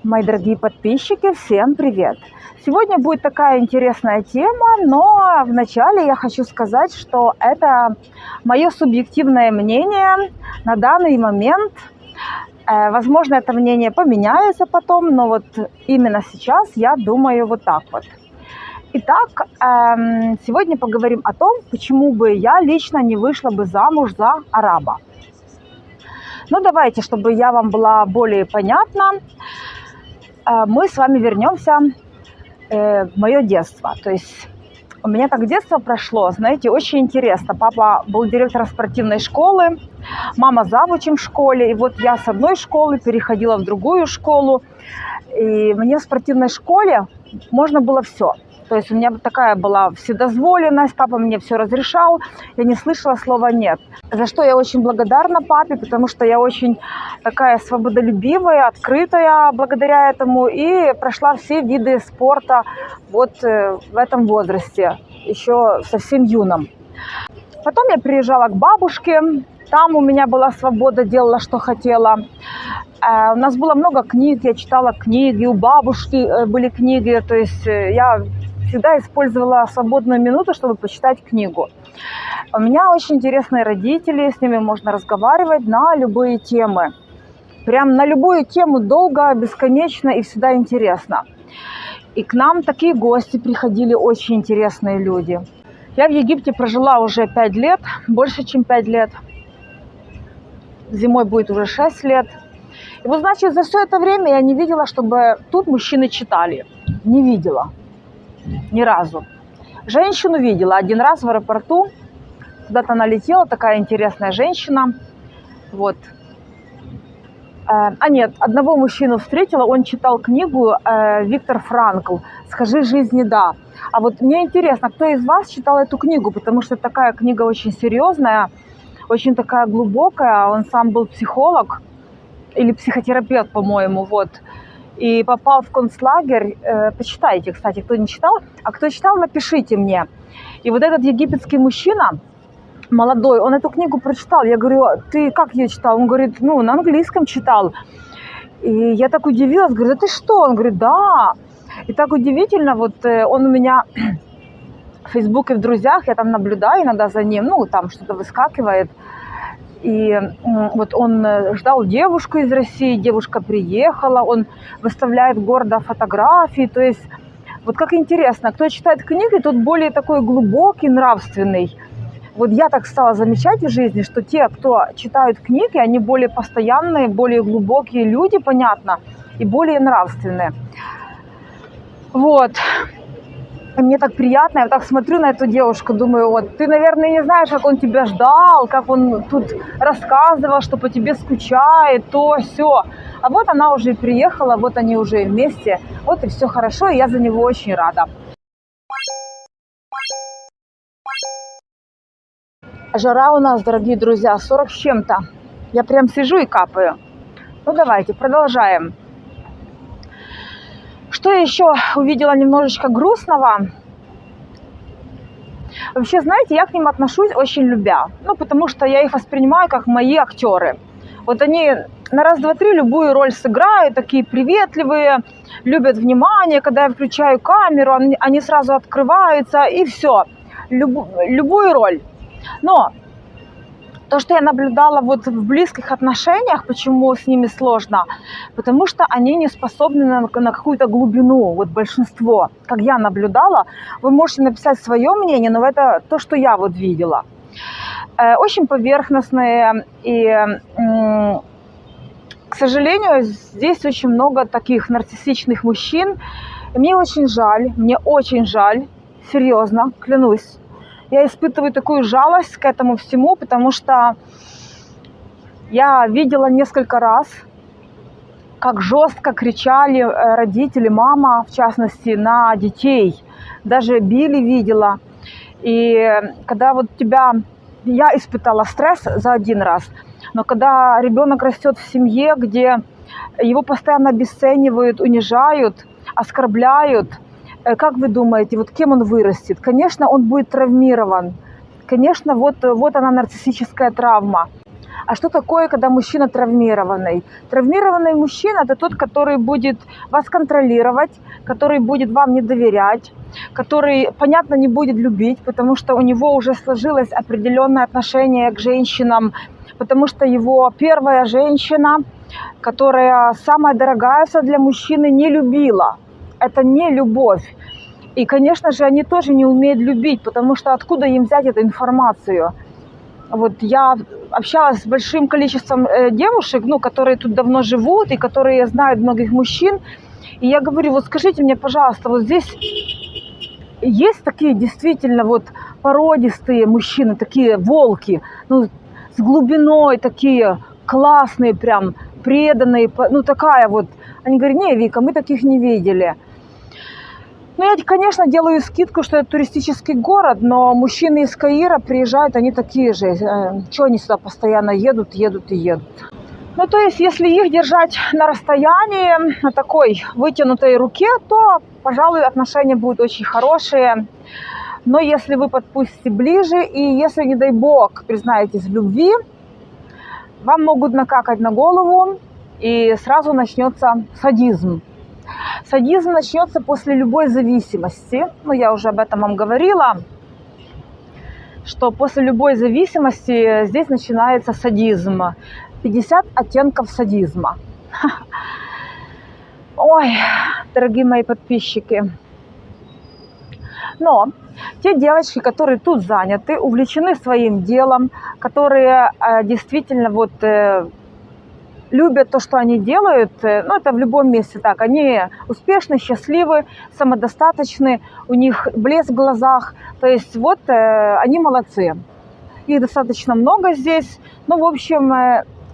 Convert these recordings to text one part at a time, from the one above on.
Мои дорогие подписчики, всем привет! Сегодня будет такая интересная тема, но вначале я хочу сказать, что это мое субъективное мнение на данный момент. Возможно, это мнение поменяется потом, но вот именно сейчас я думаю вот так вот. Итак, сегодня поговорим о том, почему бы я лично не вышла бы замуж за араба. Ну, давайте, чтобы я вам была более понятна, мы с вами вернемся в мое детство. То есть у меня так детство прошло, знаете, очень интересно. Папа был директором спортивной школы, мама завучем в школе. И вот я с одной школы переходила в другую школу. И мне в спортивной школе можно было все. То есть у меня такая была вседозволенность, папа мне все разрешал, я не слышала слова «нет». За что я очень благодарна папе, потому что я очень такая свободолюбивая, открытая благодаря этому, и прошла все виды спорта вот в этом возрасте, еще совсем юном. Потом я приезжала к бабушке, там у меня была свобода, делала, что хотела. У нас было много книг, я читала книги, у бабушки были книги, то есть я всегда использовала свободную минуту, чтобы почитать книгу. У меня очень интересные родители, с ними можно разговаривать на любые темы. Прям на любую тему долго, бесконечно и всегда интересно. И к нам такие гости приходили, очень интересные люди. Я в Египте прожила уже 5 лет, больше, чем 5 лет. Зимой будет уже 6 лет. И вот, значит, за все это время я не видела, чтобы тут мужчины читали. Не видела. Ни разу. Женщину видела один раз в аэропорту. Куда-то она летела, такая интересная женщина. Вот. Нет, одного мужчину встретила, он читал книгу Виктор Франкл «Скажи жизни да». А вот мне интересно, кто из вас читал эту книгу, потому что такая книга очень серьезная, очень такая глубокая. Он сам был психолог или психотерапевт, по-моему, вот. И попал в концлагерь. Почитайте, кстати, кто не читал. А кто читал, напишите мне. И вот этот египетский мужчина, молодой, он эту книгу прочитал. Я говорю, ты как ее читал? Он говорит, ну, на английском читал. И я так удивилась, говорю, да ты что? Он говорит, да. И так удивительно, вот он у меня в Фейсбуке в друзьях, я там наблюдаю иногда за ним, ну, там что-то выскакивает. И вот он ждал девушку из России, девушка приехала, он выставляет гордо фотографии, то есть вот как интересно, кто читает книги, тот более такой глубокий, нравственный. Вот я так стала замечать в жизни, что те, кто читают книги, они более постоянные, более глубокие люди, понятно, и более нравственные. Вот. И мне так приятно, я вот так смотрю на эту девушку, думаю, вот, ты, наверное, не знаешь, как он тебя ждал, как он тут рассказывал, что по тебе скучает, то, все. А вот она уже приехала, вот они уже вместе, вот и все хорошо, и я за него очень рада. Жара у нас, дорогие друзья, 40 с чем-то. Я прям сижу и капаю. Ну, давайте, продолжаем. Что еще увидела немножечко грустного? Вообще, знаете, я к ним отношусь очень любя. Ну, потому что я их воспринимаю как мои актеры. Вот они на раз, два, три любую роль сыграют, такие приветливые, любят внимание. Когда я включаю камеру, они сразу открываются, и все. Любую роль. Но то, что я наблюдала вот в близких отношениях, почему с ними сложно, потому что они не способны на какую-то глубину, вот большинство. Как я наблюдала, вы можете написать свое мнение, но это то, что я вот видела. Очень поверхностные, и, к сожалению, здесь очень много таких нарциссичных мужчин. И мне очень жаль, серьезно, клянусь. Я испытываю такую жалость к этому всему, потому что я видела несколько раз, как жестко кричали родители, мама, в частности, на детей. Даже били, видела. И когда вот я испытала стресс за один раз, но когда ребенок растет в семье, где его постоянно обесценивают, унижают, оскорбляют, как вы думаете, вот кем он вырастет? Конечно, он будет травмирован. Конечно, вот она нарциссическая травма. А что такое, когда мужчина травмированный? Травмированный мужчина – это тот, который будет вас контролировать, который будет вам не доверять, который, понятно, не будет любить, потому что у него уже сложилось определенное отношение к женщинам, потому что его первая женщина, которая самая дорогая для мужчины, не любила. Это не любовь. И, конечно же, они тоже не умеют любить, потому что откуда им взять эту информацию? Вот я общалась с большим количеством девушек, ну, которые тут давно живут и которые знают многих мужчин. И я говорю, вот скажите мне, пожалуйста, вот здесь есть такие действительно вот породистые мужчины, такие волки, ну, с глубиной, такие классные прям, преданные, ну, такая вот. Они говорят, не, Вика, мы таких не видели. Ну, я, конечно, делаю скидку, что это туристический город, но мужчины из Каира приезжают, они такие же. Чего они сюда постоянно едут, едут и едут? Ну, то есть, если их держать на расстоянии, на такой вытянутой руке, то, пожалуй, отношения будут очень хорошие. Но если вы подпустите ближе, и если, не дай бог, признаетесь в любви, вам могут накакать на голову, и сразу начнется садизм. Садизм начнется после любой зависимости. Ну, я уже об этом вам говорила, что после любой зависимости здесь начинается садизм. 50 оттенков садизма. Ой, дорогие мои подписчики. Но те девочки, которые тут заняты, увлечены своим делом, которые действительно вот любят то, что они делают, ну, это в любом месте так. Они успешны, счастливы, самодостаточны, у них блеск в глазах. То есть вот они молодцы. Их достаточно много здесь. Ну, в общем,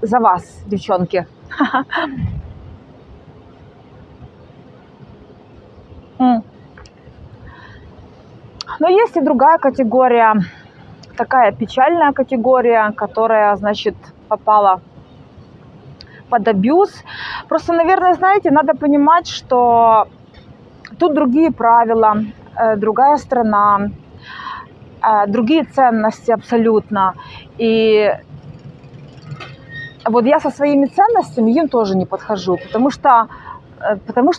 за вас, девчонки. Но есть и другая категория, такая печальная категория, которая, значит, попала под абьюз. Просто, наверное, знаете, надо понимать, что тут другие правила, другая страна, другие ценности абсолютно. И вот я со своими ценностями им тоже не подхожу, потому что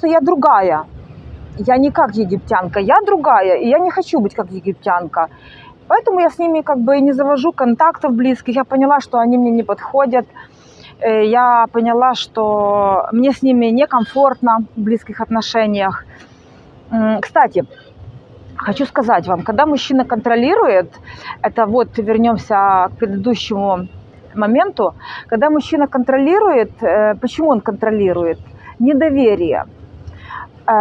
я другая. Я не как египтянка, я другая, и я не хочу быть как египтянка. Поэтому я с ними как бы не завожу контактов близких. Я поняла, что они мне не подходят. Я поняла, что мне с ними некомфортно в близких отношениях. Кстати, хочу сказать вам, когда мужчина контролирует, это вот вернемся к предыдущему моменту, когда мужчина контролирует, почему он контролирует? Недоверие.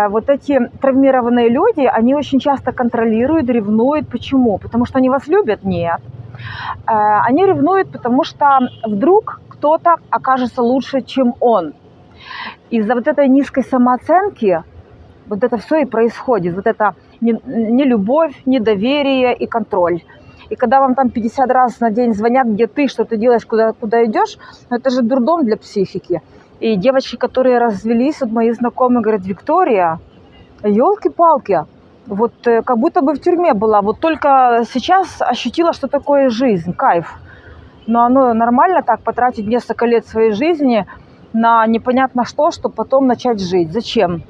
Вот эти травмированные люди, они очень часто контролируют, ревнуют. Почему? Потому что они вас любят? Нет. Они ревнуют, потому что вдруг кто-то окажется лучше, чем он. Из-за вот этой низкой самооценки вот это все и происходит. Вот это нелюбовь, недоверие и контроль. И когда вам там 50 раз на день звонят, где ты, что ты делаешь, куда идешь, ну это же дурдом для психики. И девочки, которые развелись, вот мои знакомые говорят, Виктория, елки-палки, вот как будто бы в тюрьме была, вот только сейчас ощутила, что такое жизнь, кайф. Но оно нормально так потратить несколько лет своей жизни на непонятно что, чтобы потом начать жить. Зачем?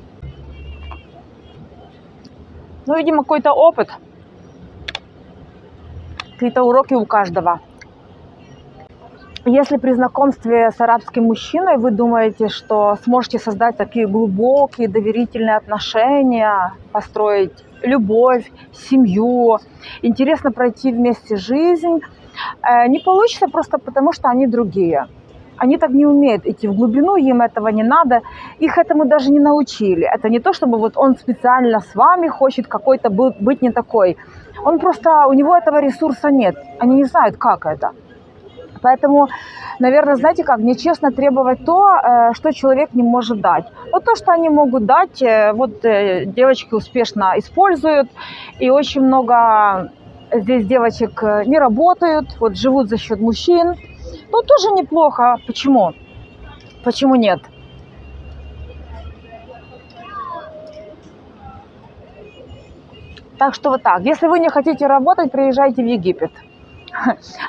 Ну, видимо, какой-то опыт, какие-то уроки у каждого. Если при знакомстве с арабским мужчиной вы думаете, что сможете создать такие глубокие доверительные отношения, построить любовь, семью, интересно пройти вместе жизнь, не получится просто потому, что они другие. Они так не умеют идти в глубину, им этого не надо, их этому даже не научили. Это не то, чтобы вот он специально с вами хочет какой-то быть не такой. Он просто, у него этого ресурса нет, они не знают, как это. Поэтому, наверное, знаете как, нечестно требовать то, что человек не может дать. Вот то, что они могут дать, вот девочки успешно используют, и очень много здесь девочек не работают, вот живут за счет мужчин. Ну, тоже неплохо. Почему? Почему нет? Так что вот так. Если вы не хотите работать, приезжайте в Египет.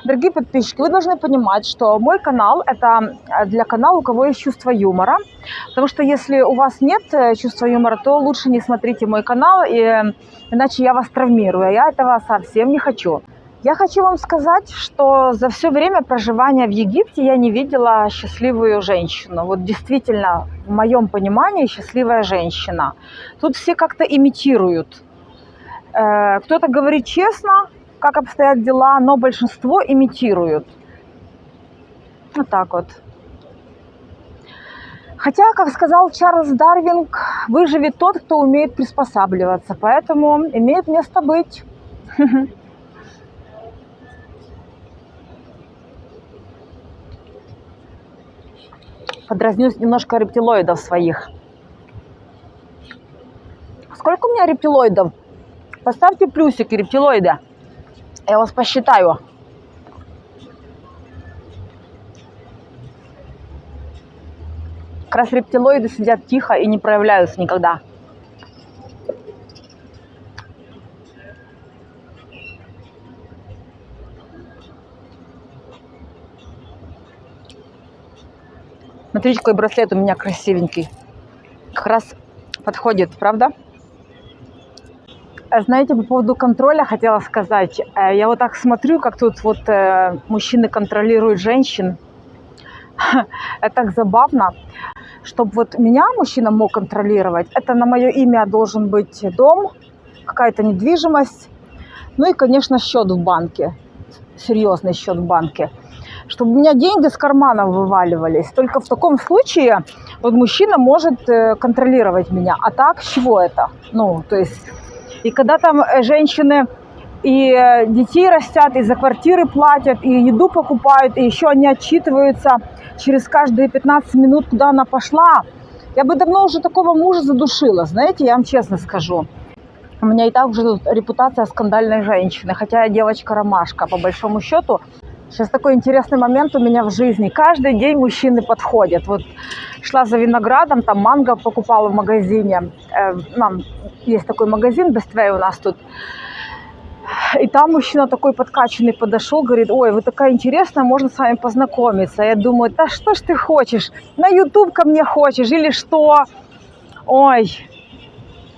Дорогие подписчики, вы должны понимать, что мой канал – это для канала, у кого есть чувство юмора. Потому что если у вас нет чувства юмора, то лучше не смотрите мой канал, иначе я вас травмирую. А я этого совсем не хочу. Я хочу вам сказать, что за все время проживания в Египте я не видела счастливую женщину. Вот действительно, в моем понимании, счастливая женщина. Тут все как-то имитируют. Кто-то говорит честно, как обстоят дела, но большинство имитируют. Вот так вот. Хотя, как сказал Чарльз Дарвин, выживет тот, кто умеет приспосабливаться. Поэтому имеет место быть. Подразню немножко рептилоидов своих. Сколько у меня рептилоидов? Поставьте плюсики, рептилоиды. Я вас посчитаю. Как раз рептилоиды сидят тихо и не проявляются никогда. Смотрите, какой браслет у меня красивенький. Как раз подходит, правда? Знаете, по поводу контроля хотела сказать. Я вот так смотрю, как тут вот мужчины контролируют женщин. Это так забавно. Чтобы вот меня мужчина мог контролировать, это на мое имя должен быть дом, какая-то недвижимость, ну и, конечно, счет в банке. Серьезный счет в банке. Чтобы у меня деньги с кармана вываливались. Только в таком случае вот мужчина может контролировать меня. А так, с чего это? Ну, то есть... И когда там женщины и детей растят, и за квартиры платят, и еду покупают, и еще они отчитываются через каждые 15 минут, куда она пошла, я бы давно уже такого мужа задушила, знаете, я вам честно скажу. У меня и так уже репутация скандальной женщины, хотя я девочка-ромашка, по большому счету. Сейчас такой интересный момент у меня в жизни. Каждый день мужчины подходят. Вот шла за виноградом, там манго покупала в магазине. Нам есть такой магазин, Бествей у нас тут. И там мужчина такой подкачанный подошел, говорит: ой, вы такая интересная, можно с вами познакомиться. Я думаю, да что ж ты хочешь? На YouTube ко мне хочешь или что? Ой...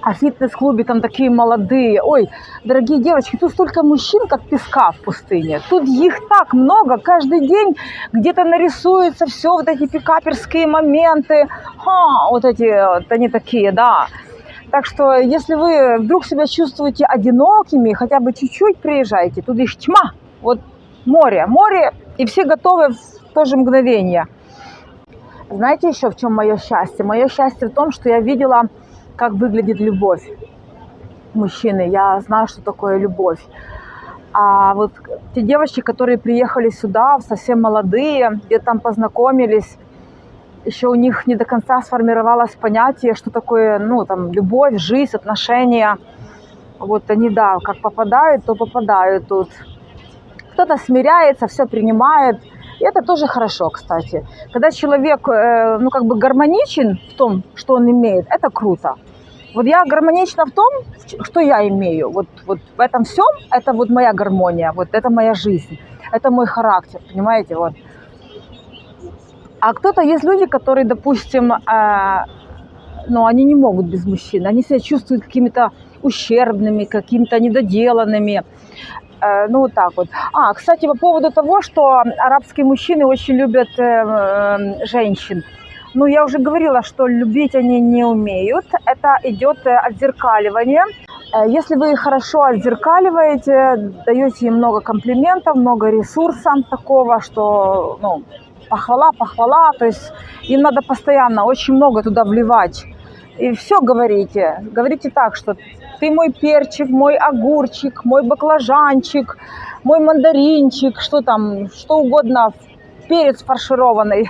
А в фитнес-клубе там такие молодые. Ой, дорогие девочки, тут столько мужчин, как песка в пустыне. Тут их так много. Каждый день где-то нарисуются все вот эти пикаперские моменты. Вот эти вот они такие, да. Так что, если вы вдруг себя чувствуете одинокими, хотя бы чуть-чуть приезжайте. Тут их тьма. Вот море. Море, и все готовы в то же мгновение. Знаете еще, в чем мое счастье? Мое счастье в том, что я видела... как выглядит любовь мужчины. Я знаю, что такое любовь. А вот те девочки, которые приехали сюда, совсем молодые, где там познакомились, еще у них не до конца сформировалось понятие, что такое, ну, там, любовь, жизнь, отношения. Вот они, да, как попадают, то попадают тут. Кто-то смиряется, все принимает. И это тоже хорошо, кстати. Когда человек, ну, как бы гармоничен в том, что он имеет, это круто. Вот я гармонична в том, что я имею. Вот в этом всем, это вот моя гармония, вот это моя жизнь, это мой характер, понимаете, вот. А кто-то, есть люди, которые, допустим, ну, они не могут без мужчин, они себя чувствуют какими-то ущербными, какими-то недоделанными. Ну, вот так вот. Кстати, по поводу того, что арабские мужчины очень любят женщин. Ну, я уже говорила, что любить они не умеют. Это идет отзеркаливание. Если вы их хорошо отзеркаливаете, даете им много комплиментов, много ресурса такого, что, ну, похвала. То есть им надо постоянно очень много туда вливать. И все говорите. Говорите так, что ты мой перчик, мой огурчик, мой баклажанчик, мой мандаринчик, что там, что угодно, перец фаршированный.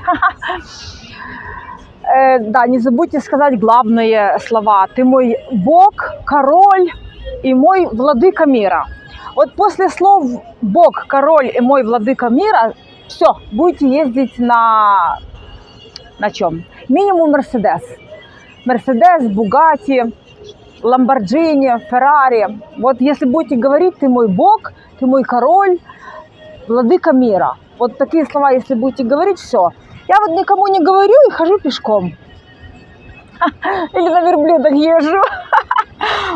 Да, не забудьте сказать главные слова. Ты мой Бог, король и мой владыка мира. Вот после слов Бог, король и мой владыка мира, все, будете ездить на чем? Минимум Мерседес. Мерседес, Бугатти, Ламборджини, Феррари. Вот если будете говорить, ты мой Бог, ты мой король, владыка мира. Вот такие слова, если будете говорить, все. Я вот никому не говорю и хожу пешком. Или на верблюдах езжу.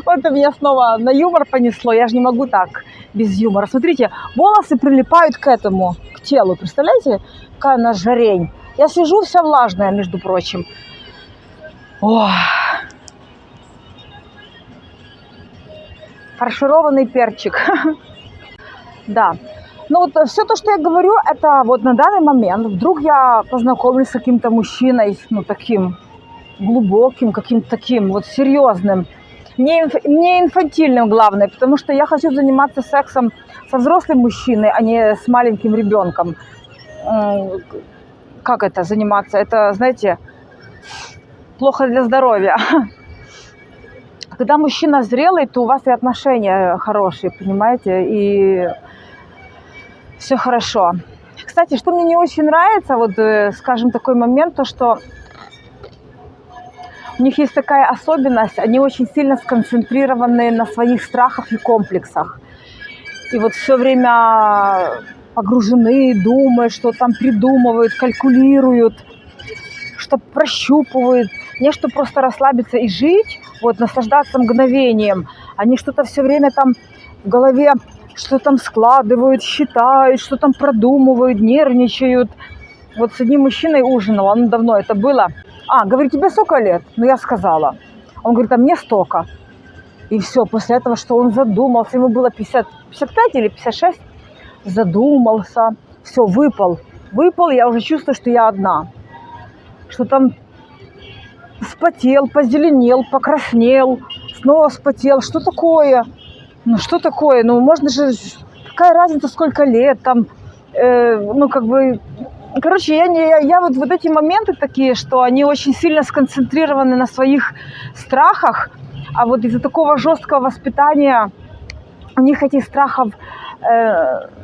Вот у меня снова на юмор понесло. Я же не могу так без юмора. Смотрите, волосы прилипают к этому, к телу. Представляете, какая у нас жарень. Я сижу вся влажная, между прочим. Ох. Фаршированный перчик. Да. Ну вот все то, что я говорю, это вот на данный момент. Вдруг я познакомлюсь с каким-то мужчиной, ну таким глубоким, каким-то таким вот серьезным. Не инфантильным, главное, потому что я хочу заниматься сексом со взрослым мужчиной, а не с маленьким ребенком. Как это заниматься? Это, знаете, плохо для здоровья. Когда мужчина зрелый, то у вас и отношения хорошие, понимаете, и все хорошо. Кстати, что мне не очень нравится, вот, скажем, такой момент, то, что у них есть такая особенность, они очень сильно сконцентрированы на своих страхах и комплексах. И вот все время погружены, думают, что там придумывают, калькулируют, что прощупывают. Не что просто расслабиться и жить, вот, наслаждаться мгновением. Они что-то все время там в голове, что там складывают, считают, что там продумывают, нервничают. Вот с одним мужчиной ужинала, ну давно это было. Говорит, тебе сколько лет? Ну, я сказала. Он говорит, а мне столько. И все, после этого, что он задумался, ему было 55 или 56, задумался, все, выпал. Выпал, я уже чувствую, что я одна. Что там вспотел, позеленел, покраснел, снова вспотел. Что такое? Ну, что такое? Ну, можно же... Какая разница, сколько лет там? Короче, я вот эти моменты такие, что они очень сильно сконцентрированы на своих страхах, а вот из-за такого жесткого воспитания у них этих страхов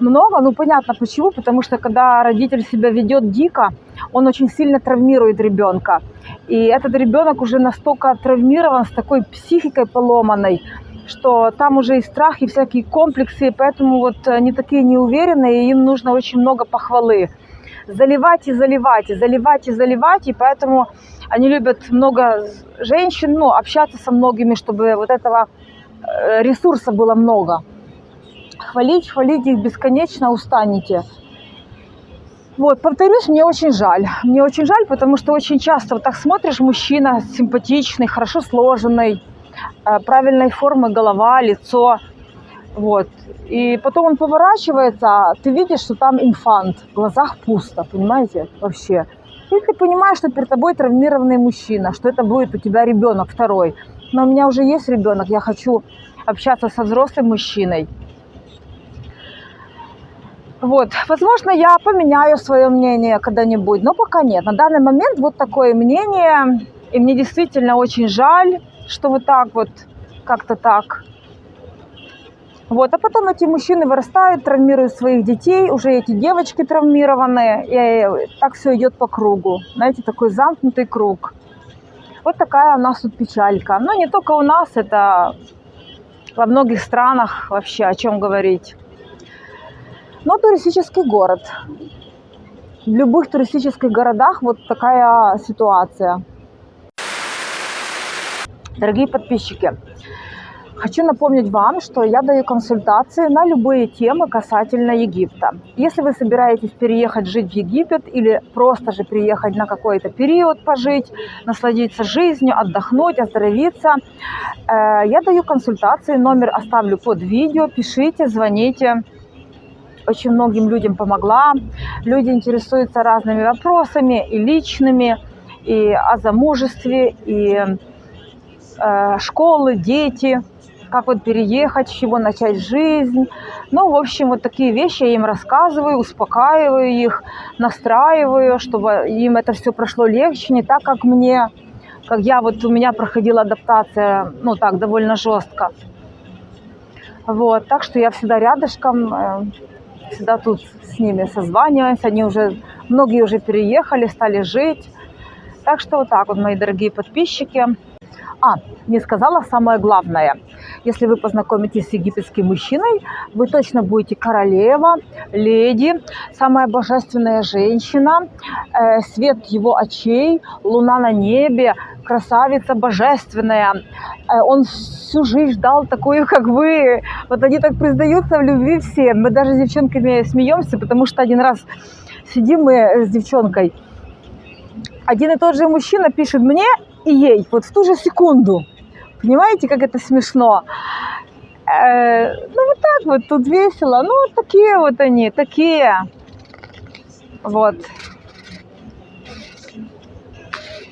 много. Ну, понятно почему, потому что когда родитель себя ведет дико, он очень сильно травмирует ребенка. И этот ребенок уже настолько травмирован, с такой психикой поломанной, что там уже и страх, и всякие комплексы, и поэтому вот они такие неуверенные, и им нужно очень много похвалы. Заливать и заливать, и заливать и заливать, и поэтому они любят много женщин, ну, общаться со многими, чтобы вот этого ресурса было много. Хвалить их бесконечно устанете. Вот, повторюсь, мне очень жаль. Мне очень жаль, потому что очень часто вот так смотришь, мужчина симпатичный, хорошо сложенный, правильной формы голова, лицо. Вот. И потом он поворачивается, а ты видишь, что там инфант, в глазах пусто, понимаете, вообще. И ты понимаешь, что перед тобой травмированный мужчина, что это будет у тебя ребенок второй. Но у меня уже есть ребенок, я хочу общаться со взрослым мужчиной. Вот, возможно, я поменяю свое мнение когда-нибудь, но пока нет. На данный момент вот такое мнение, и мне действительно очень жаль, что вот так вот, как-то так. Вот, а потом эти мужчины вырастают, травмируют своих детей, уже эти девочки травмированные, и так все идет по кругу. Знаете, такой замкнутый круг. Вот такая у нас тут печалька. Но не только у нас, это во многих странах вообще, о чем говорить. Но туристический город. В любых туристических городах вот такая ситуация. Дорогие подписчики, хочу напомнить вам, что я даю консультации на любые темы касательно Египта. Если вы собираетесь переехать жить в Египет или просто же приехать на какой-то период пожить, насладиться жизнью, отдохнуть, оздоровиться, я даю консультации, номер оставлю под видео, пишите, звоните. Очень многим людям помогла. Люди интересуются разными вопросами, и личными, и о замужестве, и школы, дети, как вот переехать, с чего начать жизнь. Ну, в общем, вот такие вещи я им рассказываю, успокаиваю их, настраиваю, чтобы им это все прошло легче, не так, как мне, как у меня проходила адаптация, ну, так, довольно жестко. Вот, так что я всегда рядышком, всегда тут с ними созваниваюсь, многие уже переехали, стали жить. Так что вот так вот, мои дорогие подписчики. Не сказала самое главное. Если вы познакомитесь с египетским мужчиной, вы точно будете королева, леди, самая божественная женщина, свет его очей, луна на небе, красавица божественная. Он всю жизнь ждал такую, как вы. Вот они так признаются в любви все. Мы даже с девчонками смеемся, потому что один раз сидим мы с девчонкой. Один и тот же мужчина пишет мне и ей вот в ту же секунду. Понимаете, как это смешно? Ну, вот так вот, тут весело. Ну, такие вот они, такие. Вот.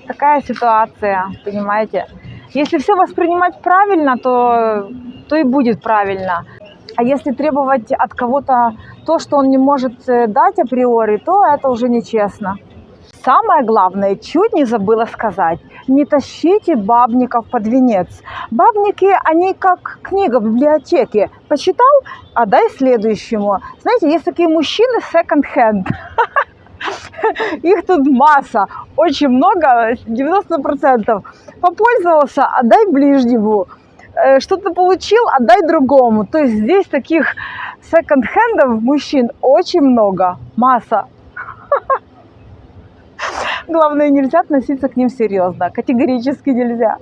Такая ситуация, понимаете? Если все воспринимать правильно, то и будет правильно. А если требовать от кого-то то, что он не может дать априори, то это уже нечестно. Самое главное, чуть не забыла сказать, не тащите бабников под венец. Бабники, они как книга в библиотеке. Почитал, отдай следующему. Знаете, есть такие мужчины second-hand. Их тут масса, очень много, 90%. Попользовался, отдай ближнему. Что-то получил, отдай другому. То есть здесь таких секонд-хендов мужчин очень много, масса. Главное, нельзя относиться к ним серьезно, категорически нельзя.